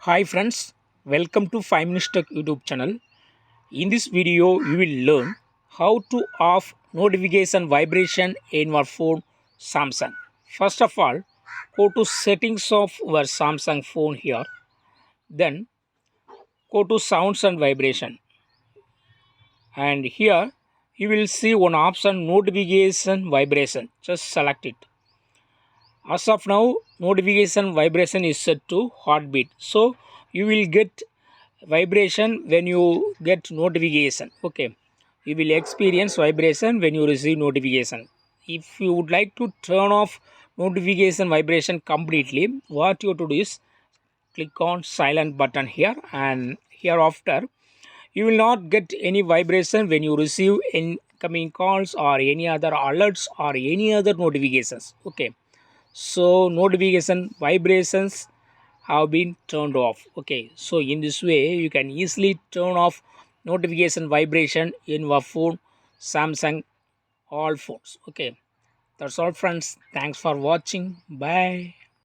Hi friends, welcome to 5 Minutes Tech YouTube channel. In this video, you will learn how to off notification vibration in your phone Samsung. First of all, go to settings of your Samsung phone here. Then go to sounds and vibration. And here you will see one option notification vibration. Just select it. As of now, notification vibration is set to heartbeat. So you will get vibration when you get notification. Okay, you will experience vibration when you receive notification. If you would like to turn off notification vibration completely, what you have to do is click on silent button here, and hereafter you will not get any vibration when you receive incoming calls or any other alerts or any other notifications. Okay, so notification vibrations have been turned off. Okay, so in this way you can easily turn off notification vibration in your phone Samsung all phones. Okay, that's all friends, thanks for watching, bye.